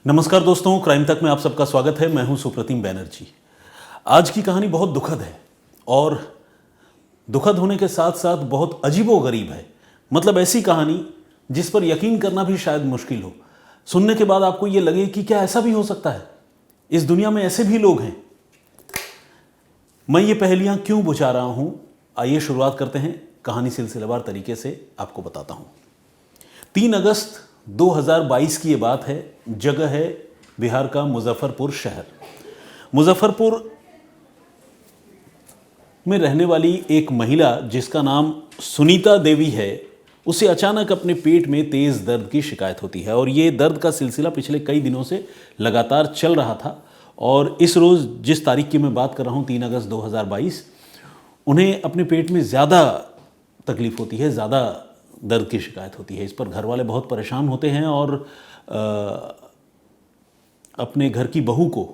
नमस्कार दोस्तों, क्राइम तक में आप सबका स्वागत है। मैं हूं सुप्रतिम बैनर्जी। आज की कहानी बहुत दुखद है और दुखद होने के साथ साथ बहुत अजीबोगरीब है। मतलब ऐसी कहानी जिस पर यकीन करना भी शायद मुश्किल हो। सुनने के बाद आपको यह लगे कि क्या ऐसा भी हो सकता है, इस दुनिया में ऐसे भी लोग हैं। मैं ये पहेलियां क्यों बुझा रहा हूं, आइए शुरुआत करते हैं। कहानी सिलसिलेवार तरीके से आपको बताता हूं। 3 अगस्त 2022 की ये बात है। जगह है बिहार का मुजफ्फरपुर शहर। मुजफ्फरपुर में रहने वाली एक महिला जिसका नाम सुनीता देवी है, उसे अचानक अपने पेट में तेज दर्द की शिकायत होती है और ये दर्द का सिलसिला पिछले कई दिनों से लगातार चल रहा था। और इस रोज़ जिस तारीख की मैं बात कर रहा हूँ, 3 अगस्त 2022, उन्हें अपने पेट में ज़्यादा तकलीफ़ होती है, ज़्यादा दर्द की शिकायत होती है। इस पर घर वाले बहुत परेशान होते हैं और अपने घर की बहू को,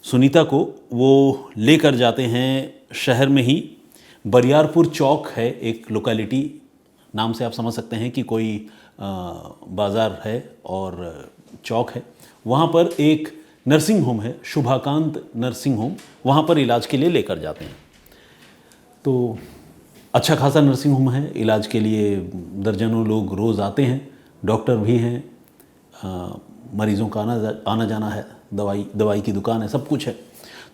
सुनीता को, वो लेकर जाते हैं शहर में ही। बरियारपुर चौक है एक लोकेलिटी, नाम से आप समझ सकते हैं कि कोई बाज़ार है और चौक है। वहाँ पर एक नर्सिंग होम है, शुभाकांत नर्सिंग होम, वहाँ पर इलाज के लिए लेकर जाते हैं। तो अच्छा खासा नर्सिंग होम है, इलाज के लिए दर्जनों लोग रोज़ आते हैं, डॉक्टर भी हैं, मरीज़ों का आना जाना है, दवाई की दुकान है, सब कुछ है।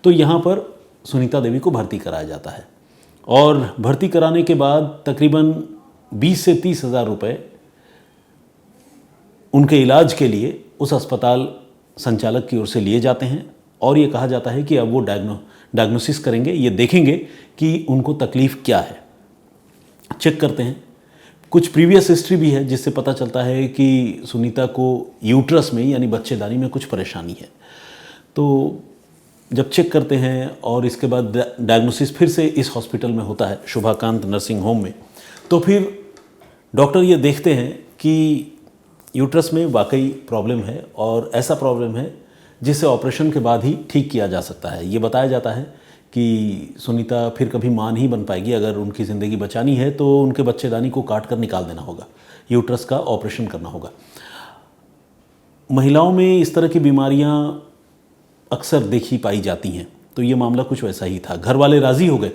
तो यहाँ पर सुनीता देवी को भर्ती कराया जाता है और भर्ती कराने के बाद तकरीबन 20 से 30 हज़ार रुपये उनके इलाज के लिए उस अस्पताल संचालक की ओर से लिए जाते हैं और ये कहा जाता है कि अब वो डायग्नोसिस करेंगे, ये देखेंगे कि उनको तकलीफ़ क्या है। चेक करते हैं। कुछ प्रीवियस हिस्ट्री भी है जिससे पता चलता है कि सुनीता को यूट्रस में यानी बच्चेदानी में कुछ परेशानी है। तो जब चेक करते हैं और इसके बाद डायग्नोसिस फिर से इस हॉस्पिटल में होता है, शुभाकांत नर्सिंग होम में, तो फिर डॉक्टर ये देखते हैं कि यूट्रस में वाकई प्रॉब्लम है और ऐसा प्रॉब्लम है जिसे ऑपरेशन के बाद ही ठीक किया जा सकता है। ये बताया जाता है कि सुनीता फिर कभी मां नहीं बन पाएगी। अगर उनकी ज़िंदगी बचानी है तो उनके बच्चेदानी को काट कर निकाल देना होगा, यूट्रस का ऑपरेशन करना होगा। महिलाओं में इस तरह की बीमारियां अक्सर देखी पाई जाती हैं, तो ये मामला कुछ वैसा ही था। घर वाले राज़ी हो गए।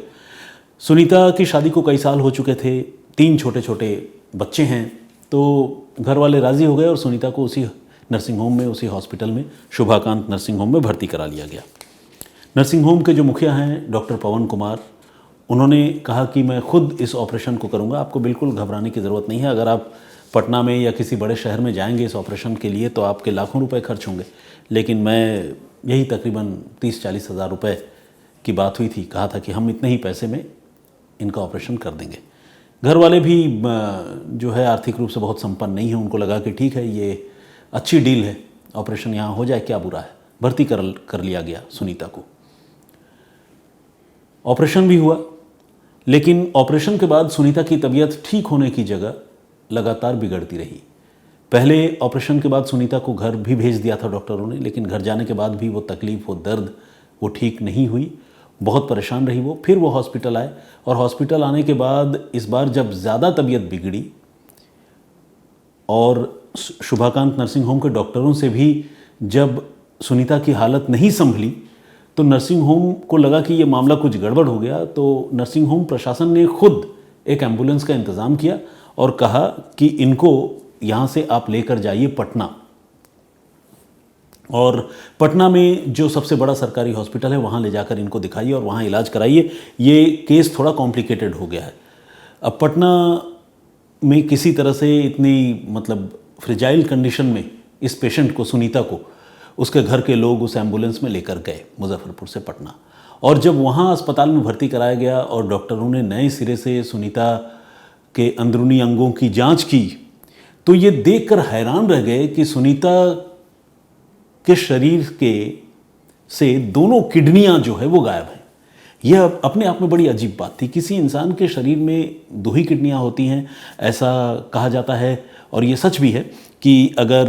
सुनीता की शादी को कई साल हो चुके थे, 3 छोटे छोटे बच्चे हैं, तो घर वाले राज़ी हो गए और सुनीता को उसी नर्सिंग होम में, उसी हॉस्पिटल में, शुभाकांत नर्सिंग होम में भर्ती करा लिया गया। नर्सिंग होम के जो मुखिया हैं डॉक्टर पवन कुमार, उन्होंने कहा कि मैं खुद इस ऑपरेशन को करूंगा, आपको बिल्कुल घबराने की ज़रूरत नहीं है। अगर आप पटना में या किसी बड़े शहर में जाएंगे इस ऑपरेशन के लिए तो आपके लाखों रुपए खर्च होंगे, लेकिन मैं यही तकरीबन 30-40 हज़ार रुपये की बात हुई थी, कहा था कि हम इतने ही पैसे में इनका ऑपरेशन कर देंगे। घर वाले भी जो है आर्थिक रूप से बहुत संपन्न नहीं है, उनको लगा कि ठीक है, ये अच्छी डील है, ऑपरेशन यहाँ हो जाए, क्या बुरा है। भर्ती कर लिया गया सुनीता को। ऑपरेशन भी हुआ, लेकिन ऑपरेशन के बाद सुनीता की तबीयत ठीक होने की जगह लगातार बिगड़ती रही। पहले ऑपरेशन के बाद सुनीता को घर भी भेज दिया था डॉक्टरों ने, लेकिन घर जाने के बाद भी वो तकलीफ़, वो दर्द, वो ठीक नहीं हुई। बहुत परेशान रही वो। फिर वो हॉस्पिटल आए और हॉस्पिटल आने के बाद इस बार जब ज़्यादा तबीयत बिगड़ी और शुभाकांत नर्सिंग होम के डॉक्टरों से भी जब सुनीता की हालत नहीं संभली तो नर्सिंग होम को लगा कि ये मामला कुछ गड़बड़ हो गया। तो नर्सिंग होम प्रशासन ने खुद एक एम्बुलेंस का इंतज़ाम किया और कहा कि इनको यहाँ से आप लेकर जाइए पटना, और पटना में जो सबसे बड़ा सरकारी हॉस्पिटल है वहाँ ले जाकर इनको दिखाइए और वहाँ इलाज कराइए। ये केस थोड़ा कॉम्प्लिकेटेड हो गया है। अब पटना में किसी तरह से इतनी मतलब फ्रिजाइल कंडीशन में इस पेशेंट को, सुनीता को, उसके घर के लोग उस एम्बुलेंस में लेकर गए मुजफ्फरपुर से पटना। और जब वहाँ अस्पताल में भर्ती कराया गया और डॉक्टरों ने नए सिरे से सुनीता के अंदरूनी अंगों की जांच की तो ये देखकर हैरान रह गए कि सुनीता के शरीर के से दोनों किडनियां जो है वो गायब हैं। यह अपने आप में बड़ी अजीब बात थी। किसी इंसान के शरीर में 2 ही किडनियां होती हैं, ऐसा कहा जाता है, और ये सच भी है कि अगर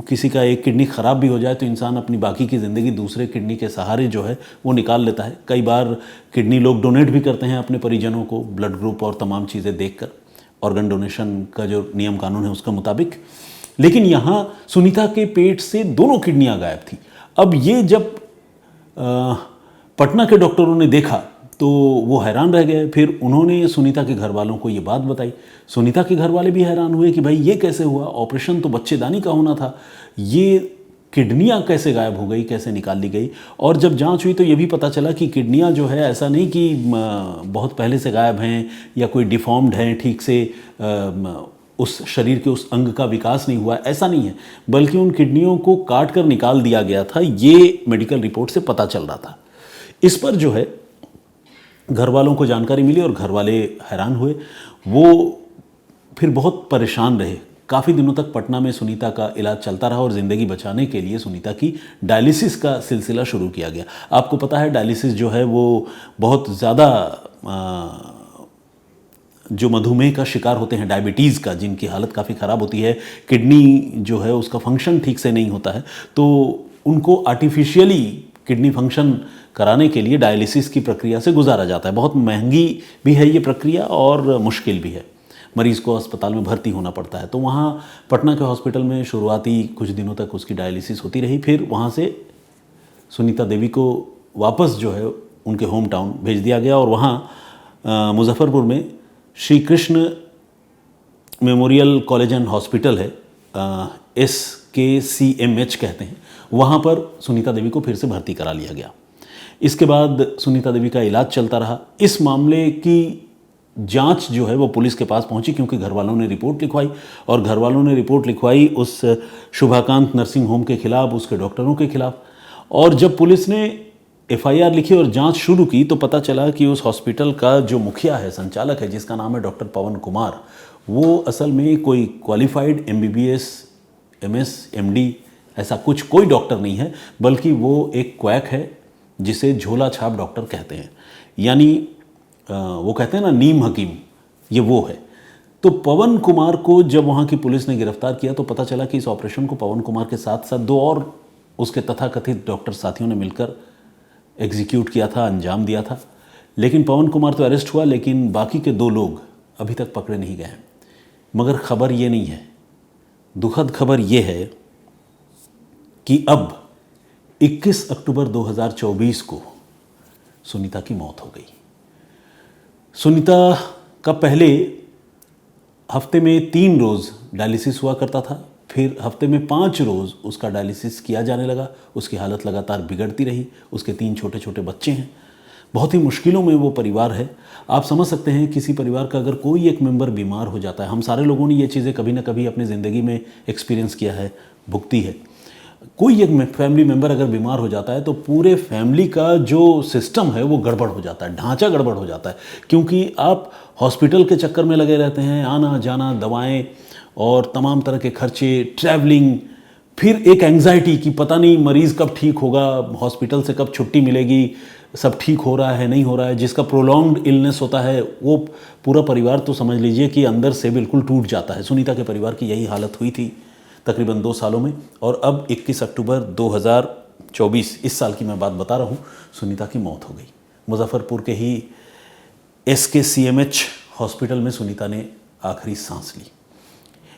किसी का एक किडनी ख़राब भी हो जाए तो इंसान अपनी बाकी की ज़िंदगी दूसरे किडनी के सहारे जो है वो निकाल लेता है। कई बार किडनी लोग डोनेट भी करते हैं अपने परिजनों को, ब्लड ग्रुप और तमाम चीज़ें देखकर, ऑर्गन डोनेशन का जो नियम कानून है उसके मुताबिक। लेकिन यहाँ सुनीता के पेट से दोनों किडनियां गायब थी। अब ये जब पटना के डॉक्टरों ने देखा तो वो हैरान रह गए। फिर उन्होंने सुनीता के घर वालों को ये बात बताई। सुनीता के घर वाले भी हैरान हुए कि भाई ये कैसे हुआ, ऑपरेशन तो बच्चेदानी का होना था, ये किडनियां कैसे गायब हो गई, कैसे निकाल ली गई। और जब जांच हुई तो ये भी पता चला कि किडनियां जो है ऐसा नहीं कि बहुत पहले से गायब हैं या कोई डिफॉर्म्ड हैं, ठीक से उस शरीर के उस अंग का विकास नहीं हुआ, ऐसा नहीं है, बल्कि उन किडनियों को काट कर निकाल दिया गया था। ये मेडिकल रिपोर्ट से पता चल रहा था। इस पर जो है घर वालों को जानकारी मिली और घर वाले हैरान हुए। वो फिर बहुत परेशान रहे। काफ़ी दिनों तक पटना में सुनीता का इलाज चलता रहा और ज़िंदगी बचाने के लिए सुनीता की डायलिसिस का सिलसिला शुरू किया गया। आपको पता है डायलिसिस जो है वो बहुत ज़्यादा जो मधुमेह का शिकार होते हैं, डायबिटीज़ का, जिनकी हालत काफ़ी ख़राब होती है, किडनी जो है उसका फंक्शन ठीक से नहीं होता है, तो उनको आर्टिफिशियली किडनी फंक्शन कराने के लिए डायलिसिस की प्रक्रिया से गुजारा जाता है। बहुत महंगी भी है ये प्रक्रिया और मुश्किल भी है। मरीज़ को अस्पताल में भर्ती होना पड़ता है। तो वहाँ पटना के हॉस्पिटल में शुरुआती कुछ दिनों तक उसकी डायलिसिस होती रही। फिर वहाँ से सुनीता देवी को वापस जो है उनके होम टाउन भेज दिया गया और वहाँ मुजफ्फरपुर में Shri Krishna memorial college and hospital है, SKCMH कहते हैं, वहाँ पर सुनीता देवी को फिर से भर्ती करा लिया गया। इसके बाद सुनीता देवी का इलाज चलता रहा। इस मामले की जांच जो है वो पुलिस के पास पहुंची, क्योंकि घर वालों ने रिपोर्ट लिखवाई और घर वालों ने रिपोर्ट लिखवाई उस शुभाकांत नर्सिंग होम के खिलाफ, उसके डॉक्टरों के खिलाफ। और जब पुलिस ने FIR लिखी और जांच शुरू की तो पता चला कि उस हॉस्पिटल का जो मुखिया है, संचालक है, जिसका नाम है डॉक्टर पवन कुमार, वो असल में कोई क्वालिफाइड MBBS, MS, MD ऐसा कुछ कोई डॉक्टर नहीं है, बल्कि वो एक क्वैक है जिसे झोला छाप डॉक्टर कहते हैं। यानी वो कहते हैं ना नीम हकीम, ये वो है। तो पवन कुमार को जब वहाँ की पुलिस ने गिरफ्तार किया तो पता चला कि इस ऑपरेशन को पवन कुमार के साथ साथ 2 और उसके तथाकथित डॉक्टर साथियों ने मिलकर एग्जीक्यूट किया था, अंजाम दिया था। लेकिन पवन कुमार तो अरेस्ट हुआ, लेकिन बाकी के 2 लोग अभी तक पकड़े नहीं गए हैं। मगर खबर ये नहीं है, दुखद खबर ये है कि अब 21 अक्टूबर 2024 को सुनीता की मौत हो गई। सुनीता का पहले हफ्ते में 3 रोज़ डायलिसिस हुआ करता था, फिर हफ्ते में 5 रोज़ उसका डायलिसिस किया जाने लगा। उसकी हालत लगातार बिगड़ती रही। उसके 3 छोटे छोटे बच्चे हैं। बहुत ही मुश्किलों में वो परिवार है। आप समझ सकते हैं किसी परिवार का अगर कोई एक मेंबर बीमार हो जाता है, हम सारे लोगों ने ये चीज़ें कभी ना कभी अपनी ज़िंदगी में एक्सपीरियंस किया है, भुगती है। कोई एक फैमिली मेंबर अगर बीमार हो जाता है तो पूरे फैमिली का जो सिस्टम है वो गड़बड़ हो जाता है, ढांचा गड़बड़ हो जाता है, क्योंकि आप हॉस्पिटल के चक्कर में लगे रहते हैं, आना जाना, दवाएं और तमाम तरह के खर्चे, ट्रैवलिंग, फिर एक एंग्जाइटी कि पता नहीं मरीज़ कब ठीक होगा, हॉस्पिटल से कब छुट्टी मिलेगी, सब ठीक हो रहा है नहीं हो रहा है। जिसका प्रोलॉन्ग्ड इलनेस होता है वो पूरा परिवार तो समझ लीजिए कि अंदर से बिल्कुल टूट जाता है। सुनीता के परिवार की यही हालत हुई थी तकरीबन 2 सालों में। और अब 21 अक्टूबर 2024, इस साल की मैं बात बता रहा हूँ, सुनीता की मौत हो गई। मुजफ्फरपुर के ही SKCMH हॉस्पिटल में सुनीता ने आखिरी सांस ली।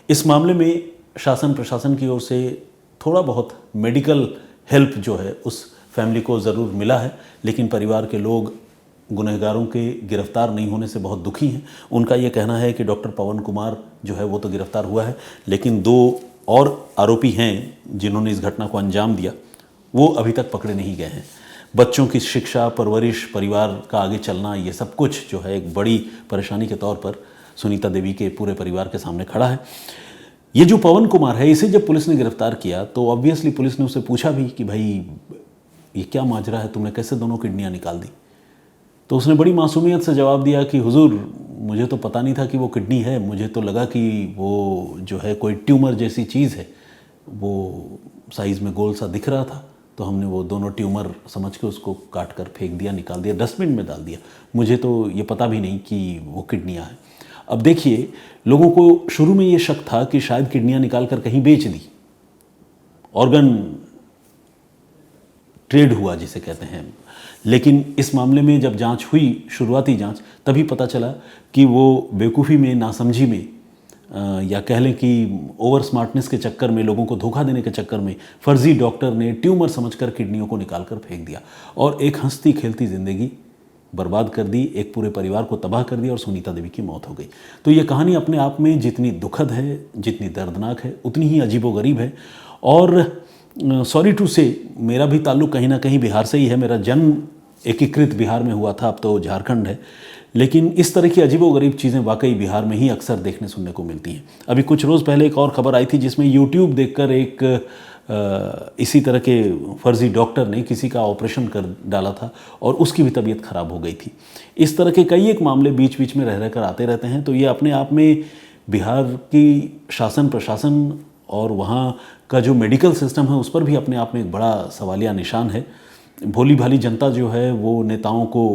इस मामले में शासन प्रशासन की ओर से थोड़ा बहुत मेडिकल हेल्प जो है उस फैमिली को ज़रूर मिला है, लेकिन परिवार के लोग गुनहगारों के गिरफ्तार नहीं होने से बहुत दुखी हैं। उनका ये कहना है कि डॉक्टर पवन कुमार जो है वो तो गिरफ्तार हुआ है, लेकिन 2 और आरोपी हैं जिन्होंने इस घटना को अंजाम दिया, वो अभी तक पकड़े नहीं गए हैं। बच्चों की शिक्षा, परवरिश, परिवार का आगे चलना, ये सब कुछ जो है एक बड़ी परेशानी के तौर पर सुनीता देवी के पूरे परिवार के सामने खड़ा है। ये जो पवन कुमार है, इसे जब पुलिस ने गिरफ्तार किया तो ऑब्वियसली पुलिस ने उससे पूछा भी कि भाई ये क्या माजरा है, तुमने कैसे दोनों किडनियाँ निकाल दी? तो उसने बड़ी मासूमियत से जवाब दिया कि हुजूर, मुझे तो पता नहीं था कि वो किडनी है, मुझे तो लगा कि वो जो है कोई ट्यूमर जैसी चीज़ है, वो साइज़ में गोल सा दिख रहा था, तो हमने वो दोनों ट्यूमर समझ के उसको काट कर फेंक दिया, निकाल दिया, डस्टबिन में डाल दिया। मुझे तो ये पता भी नहीं कि वो किडनियाँ हैं। अब देखिए, लोगों को शुरू में ये शक था कि शायद किडनियाँ निकाल कर कहीं बेच दी, ऑर्गन ट्रेड हुआ जिसे कहते हैं। लेकिन इस मामले में जब जांच हुई, शुरुआती जांच, तभी पता चला कि वो बेवकूफ़ी में, नासमझी में या कह लें कि ओवर स्मार्टनेस के चक्कर में, लोगों को धोखा देने के चक्कर में फर्जी डॉक्टर ने ट्यूमर समझकर किडनियों को निकाल कर फेंक दिया और एक हंसती खेलती ज़िंदगी बर्बाद कर दी, एक पूरे परिवार को तबाह कर दिया और सुनीता देवी की मौत हो गई। तो ये कहानी अपने आप में जितनी दुखद है, जितनी दर्दनाक है, उतनी ही अजीबोगरीब है। और सॉरी टू से, मेरा भी ताल्लुक़ कहीं ना कहीं बिहार से ही है। मेरा जन्म एकीकृत बिहार में हुआ था, अब तो झारखंड है। लेकिन इस तरह की अजीबोगरीब चीज़ें वाकई बिहार में ही अक्सर देखने सुनने को मिलती हैं। अभी कुछ रोज़ पहले एक और ख़बर आई थी जिसमें यूट्यूब देखकर एक इसी तरह के फर्जी डॉक्टर ने किसी का ऑपरेशन कर डाला था और उसकी भी तबीयत ख़राब हो गई थी। इस तरह के कई एक मामले बीच बीच में रह रहकर आते रहते हैं। तो ये अपने आप में बिहार की शासन प्रशासन और वहाँ का जो मेडिकल सिस्टम है उस पर भी अपने आप में एक बड़ा सवालिया निशान है। भोली भाली जनता जो है वो नेताओं को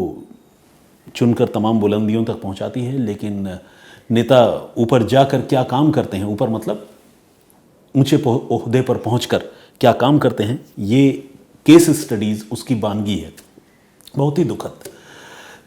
चुनकर तमाम बुलंदियों तक पहुंचाती है, लेकिन नेता ऊपर जाकर क्या काम करते हैं, ऊपर मतलब ऊंचे ओहदे पर पहुंचकर क्या काम करते हैं, ये केस स्टडीज़ उसकी बानगी है। बहुत ही दुखद।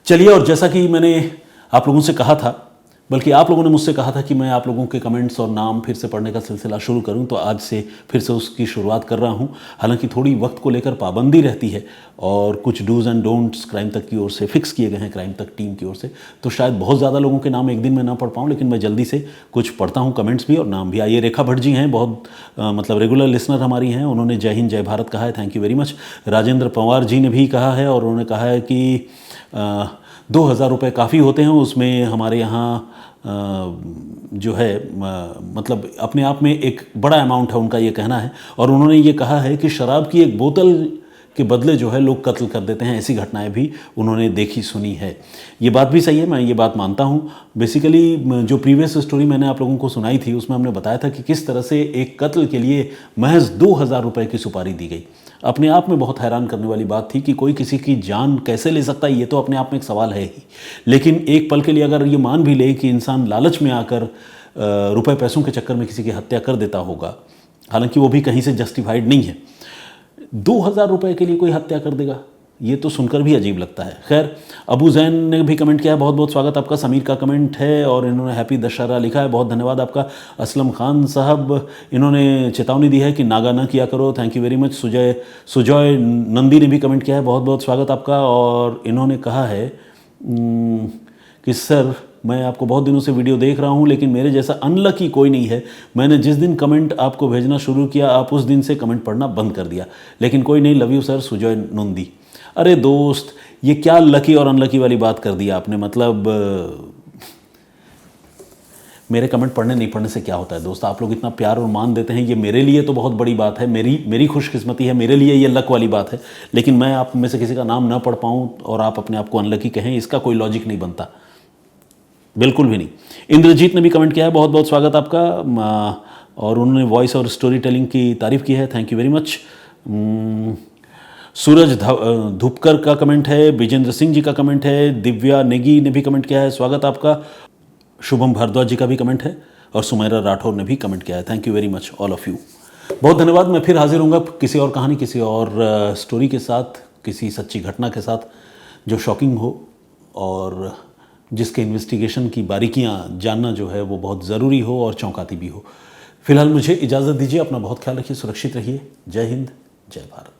चलिए, और जैसा कि मैंने आप लोगों से कहा था, बल्कि आप लोगों ने मुझसे कहा था कि मैं आप लोगों के कमेंट्स और नाम फिर से पढ़ने का सिलसिला शुरू करूं, तो आज से फिर से उसकी शुरुआत कर रहा हूं। हालांकि थोड़ी वक्त को लेकर पाबंदी रहती है और कुछ डूज़ एंड डोंट्स क्राइम तक की ओर से फिक्स किए गए हैं, क्राइम तक टीम की ओर से, तो शायद बहुत ज़्यादा लोगों के नाम एक दिन में ना पढ़ पाऊँ, लेकिन मैं जल्दी से कुछ पढ़ता हूँ, कमेंट्स भी और नाम भी। आइए, रेखा भट्ट जी हैं, बहुत मतलब रेगुलर लिसनर हमारी हैं, उन्होंने जय हिंद जय भारत कहा है, thank you very much. Rajendra Pawar ji ने भी कहा है और उन्होंने कहा है कि 2000 रुपये काफ़ी होते हैं, उसमें हमारे यहाँ जो है मतलब अपने आप में एक बड़ा अमाउंट है, उनका ये कहना है। और उन्होंने ये कहा है कि शराब की एक बोतल के बदले जो है लोग कत्ल कर देते हैं, ऐसी घटनाएं भी उन्होंने देखी सुनी है। ये बात भी सही है, मैं ये बात मानता हूँ। बेसिकली जो प्रीवियस स्टोरी मैंने आप लोगों को सुनाई थी उसमें हमने बताया था कि किस तरह से एक कत्ल के लिए महज 2000 रुपये की सुपारी दी गई। अपने आप में बहुत हैरान करने वाली बात थी कि कोई किसी की जान कैसे ले सकता है, ये तो अपने आप में एक सवाल है ही। लेकिन एक पल के लिए अगर ये मान भी ले कि इंसान लालच में आकर रुपए पैसों के चक्कर में किसी की हत्या कर देता होगा, हालांकि वो भी कहीं से जस्टिफाइड नहीं है, 2000 रुपये के लिए कोई हत्या कर देगा, ये तो सुनकर भी अजीब लगता है। खैर, अबू जैन ने भी कमेंट किया है, बहुत बहुत स्वागत आपका। समीर का कमेंट है और इन्होंने हैप्पी दशहरा लिखा है, बहुत धन्यवाद आपका। असलम खान साहब, इन्होंने चेतावनी दी है कि नागा ना किया करो, thank you very much. Sujoy Nandi ने भी कमेंट किया है, बहुत बहुत स्वागत आपका। और इन्होंने कहा है कि सर, मैं आपको बहुत दिनों से वीडियो देख रहा हूं, लेकिन मेरे जैसा अनलकी कोई नहीं है। मैंने जिस दिन कमेंट आपको भेजना शुरू किया, आप उस दिन से कमेंट पढ़ना बंद कर दिया, लेकिन कोई नहीं, love you sir, Sujoy Nandi. अरे दोस्त, ये क्या लकी और अनलकी वाली बात कर दी आपने। मतलब मेरे कमेंट पढ़ने नहीं पढ़ने से क्या होता है दोस्त, आप लोग इतना प्यार और मान देते हैं, ये मेरे लिए तो बहुत बड़ी बात है, मेरी खुशकिस्मती है, मेरे लिए ये लक वाली बात है। लेकिन मैं आप में से किसी का नाम ना पढ़ पाऊँ और आप अपने आप को अनलकी कहें, इसका कोई लॉजिक नहीं बनता, बिल्कुल भी नहीं। इंद्रजीत ने भी कमेंट किया है, बहुत बहुत स्वागत आपका। और उन्होंने वॉइस और स्टोरी टेलिंग की तारीफ़ की है, थैंक यू वेरी मच। सूरज धुपकर का कमेंट है, विजेंद्र सिंह जी का कमेंट है, दिव्या नेगी ने भी कमेंट किया है, स्वागत आपका। शुभम भारद्वाज जी का भी कमेंट है और सुमेरा राठौर ने भी कमेंट किया है, thank you very much all of you, बहुत धन्यवाद। मैं फिर हाजिर होऊंगा किसी और कहानी, किसी और स्टोरी के साथ, किसी सच्ची घटना के साथ जो शॉकिंग हो और जिसके इन्वेस्टिगेशन की बारीकियां जानना जो है वो बहुत ज़रूरी हो और चौंकाती भी हो। फिलहाल मुझे इजाज़त दीजिए, अपना बहुत ख्याल रखिए, सुरक्षित रहिए। जय हिंद, जय भारत।